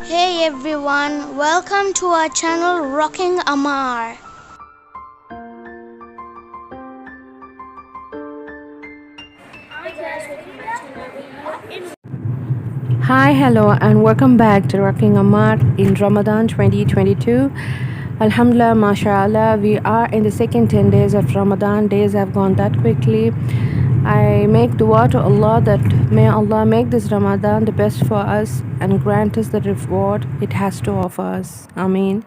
Hey everyone, welcome to our channel Rocking Amar. Hi, hello, and welcome back to Rocking Amar in Ramadan 2022. Alhamdulillah, mashallah, we are in the second 10 days of Ramadan. Days have gone that quickly. I make dua to Allah that may Allah make this Ramadan the best for us and grant us the reward it has to offer us. Ameen.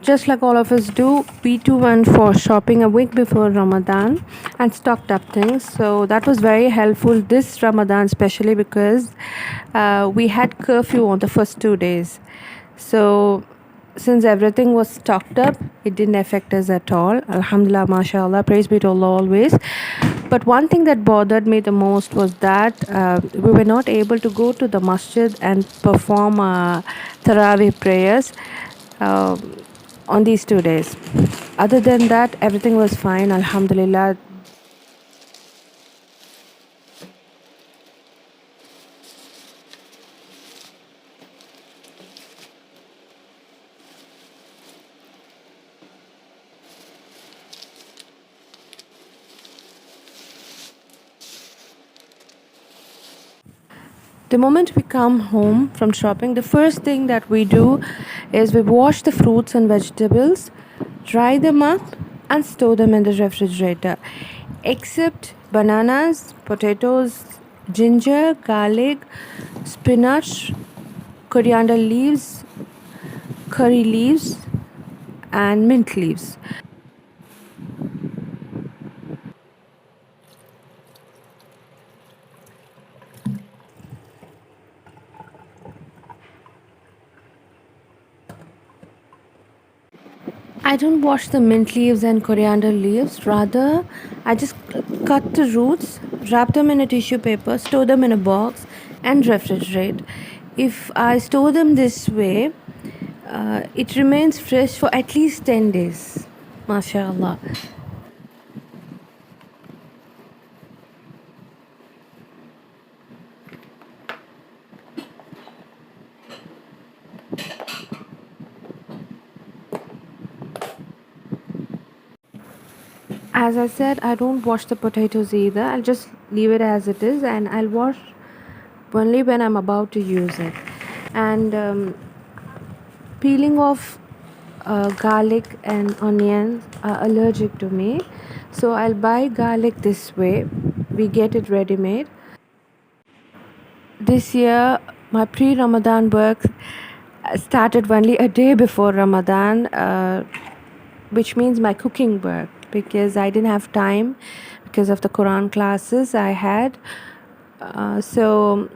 Just like all of us do, we too went for shopping a week before Ramadan and stocked up things. So that was very helpful this Ramadan, especially because we had curfew on the first 2 days. So since everything was stocked up, it didn't affect us at all. Alhamdulillah, mashallah, praise be to Allah always. But one thing that bothered me the most was that we were not able to go to the masjid and perform Taraweeh prayers. On these 2 days. Other than that, everything was fine, Alhamdulillah. The moment we come home from shopping, the first thing that we do is we wash the fruits and vegetables, dry them up, and store them in the refrigerator. Except bananas, potatoes, ginger, garlic, spinach, coriander leaves, curry leaves, and mint leaves. I don't wash the mint leaves and coriander leaves. Rather, I just cut the roots, wrap them in a tissue paper, store them in a box, and refrigerate. If I store them this way, it remains fresh for at least 10 days. MashaAllah. As I said, I don't wash the potatoes either. I'll just leave it as it is and I'll wash only when I'm about to use it. And peeling off garlic and onions are allergic to me, so I'll buy garlic this way. We get it ready made. This year my pre-Ramadan work started only a day before Ramadan, which means my cooking work, because I didn't have time because of the Quran classes I had. So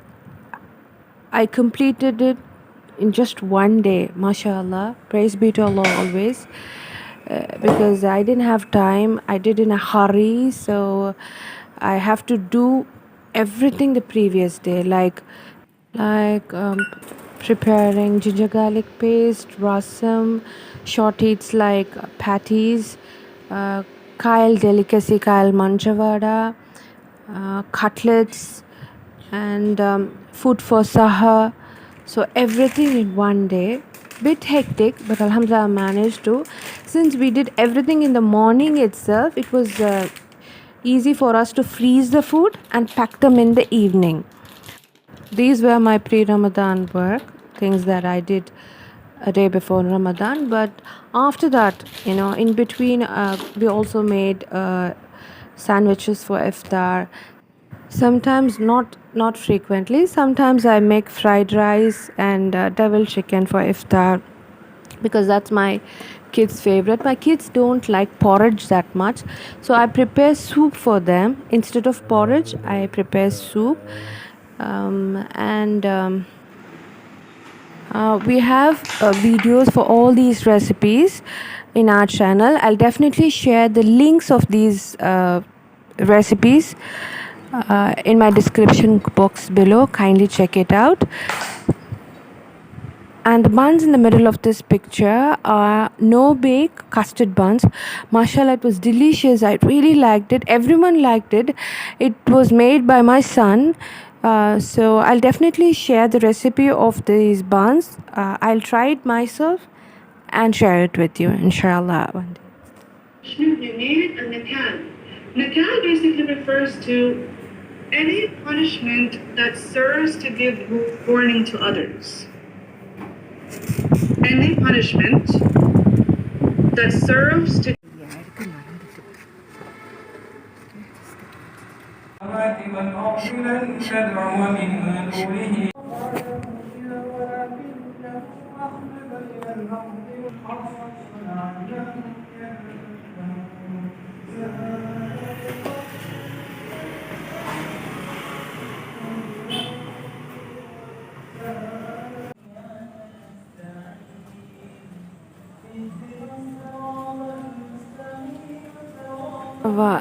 I completed it in just one day, mashallah. Praise be to Allah always. Because I didn't have time, I did in a hurry, so I have to do everything the previous day, like preparing ginger garlic paste, rasam, short eats like patties, Kyle delicacy, Kyle manjavada, cutlets, and food for sahar. So everything in one day. Bit hectic, but alhamdulillah I managed to. Since we did everything in the morning itself, it was easy for us to freeze the food and pack them in the evening. These were my pre-Ramadan work, things that I did a day before Ramadan. But after that, in between, we also made sandwiches for iftar. Sometimes, not frequently. Sometimes I make fried rice and devil chicken for iftar, because that's my kids' favorite. My kids don't like porridge that much, so I prepare soup for them. Instead of porridge, I prepare soup. And We have videos for all these recipes in our channel. I'll definitely share the links of these recipes in my description box below. Kindly check it out. And the buns in the middle of this picture are no bake custard buns. Mashallah, it was delicious. I really liked it. Everyone liked it. It was made by my son. So I'll definitely share the recipe of these buns. I'll try it myself and share it with you, inshallah, one day. You need a nakal. Nakal basically refers to any punishment that serves to give warning to others. Any punishment that serves to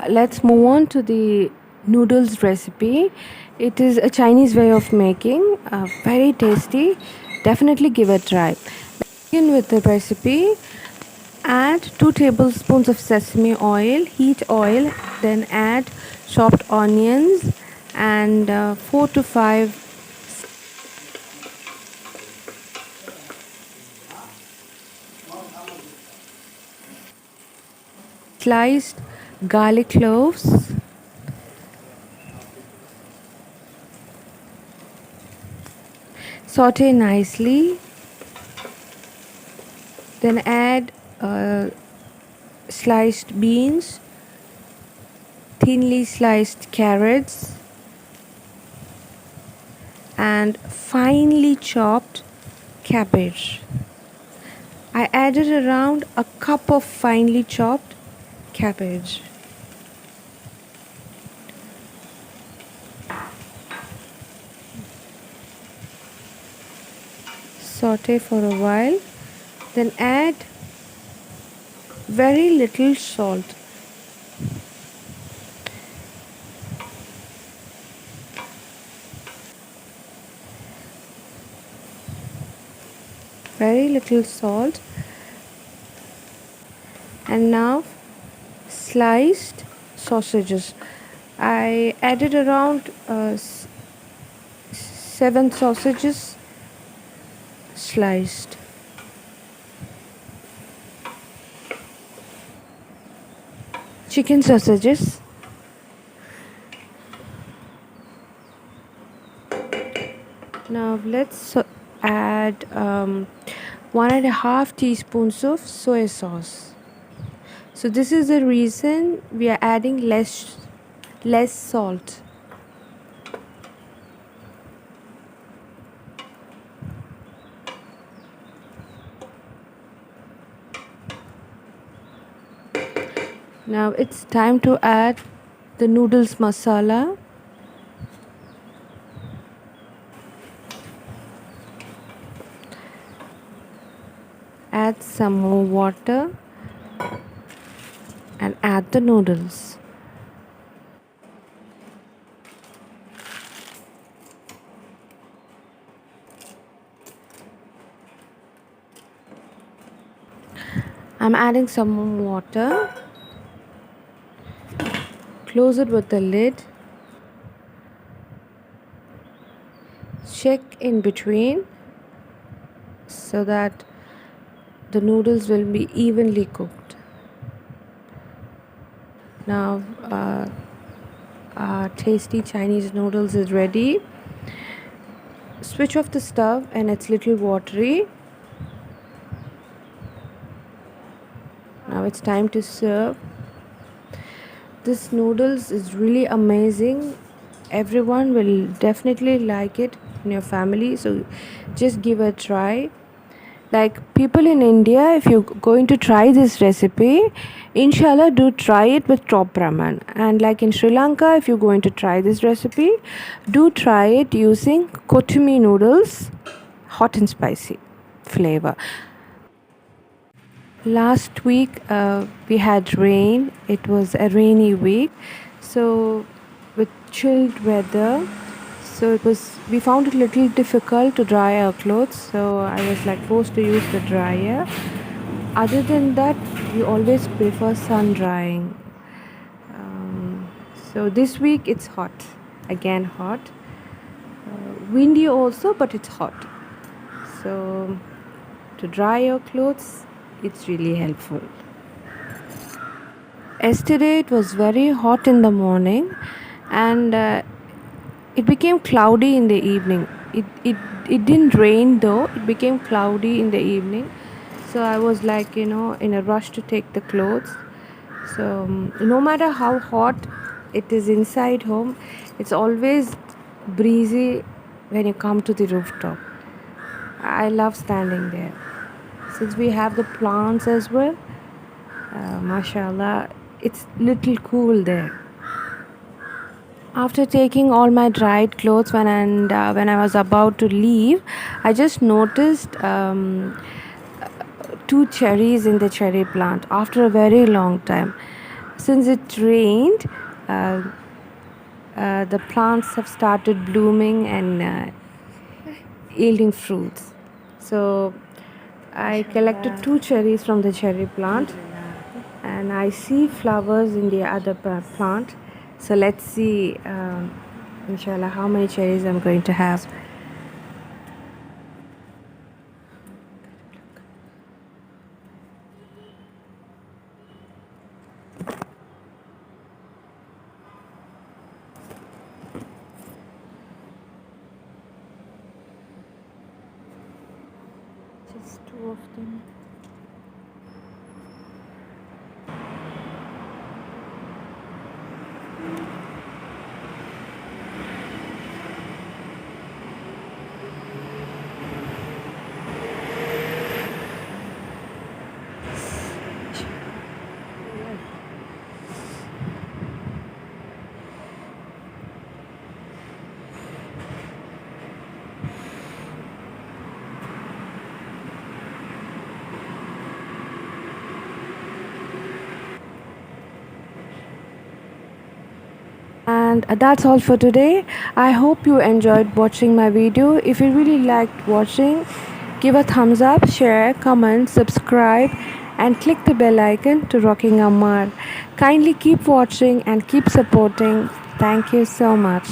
Let's move on to the noodles recipe. It is a Chinese way of making, very tasty. Definitely give it a try. Begin with the recipe. Add 2 tablespoons of sesame oil, heat oil, then add chopped onions and 4 to 5 sliced garlic cloves. Saute nicely. Then add sliced beans, thinly sliced carrots, and finely chopped cabbage. I added around a cup of finely chopped cabbage. Saute for a while, then add very little salt. Very little salt. And now sliced sausages. I added around 7 sausages sliced. Chicken sausages. Now let's add 1.5 teaspoons of soy sauce. So this is the reason we are adding less salt. Now it's time to add the noodles masala. Add some more water and add the noodles. I'm adding some more water. Close it with the lid. Check in between so that the noodles will be evenly cooked. Now our tasty Chinese noodles is ready. Switch off the stove and it's little watery. Now it's time to serve. This noodles is really amazing. Everyone will definitely like it in your family, so just give a try. Like people in India, if you're going to try this recipe, inshallah do try it with top ramen. And like in Sri Lanka, if you're going to try this recipe, do try it using kotumi noodles, hot and spicy flavor. Last week we had rain. It was a rainy week, so with chilled weather, so we found it a little difficult to dry our clothes, so I was like forced to use the dryer. Other than that, we always prefer sun drying. So this week it's hot, again hot. windy also, but it's hot. So to dry your clothes, it's really helpful. Yesterday it was very hot in the morning, and it became cloudy in the evening. It didn't rain though, it became cloudy in the evening. So I was like, in a rush to take the clothes. So no matter how hot it is inside home, it's always breezy when you come to the rooftop. I love standing there. Since we have the plants as well, mashallah, it's little cool there. After taking all my dried clothes when I was about to leave, I just noticed two cherries in the cherry plant after a very long time. Since it rained, the plants have started blooming and yielding fruits. So I collected two cherries from the cherry plant, and I see flowers in the other plant. So let's see, inshallah, how many cherries I'm going to have. Just two of them. And that's all for today. I hope you enjoyed watching my video. If you really liked watching, give a thumbs up, share, comment, subscribe, and click the bell icon to Rocking Ammar. Kindly keep watching and keep supporting. Thank you so much.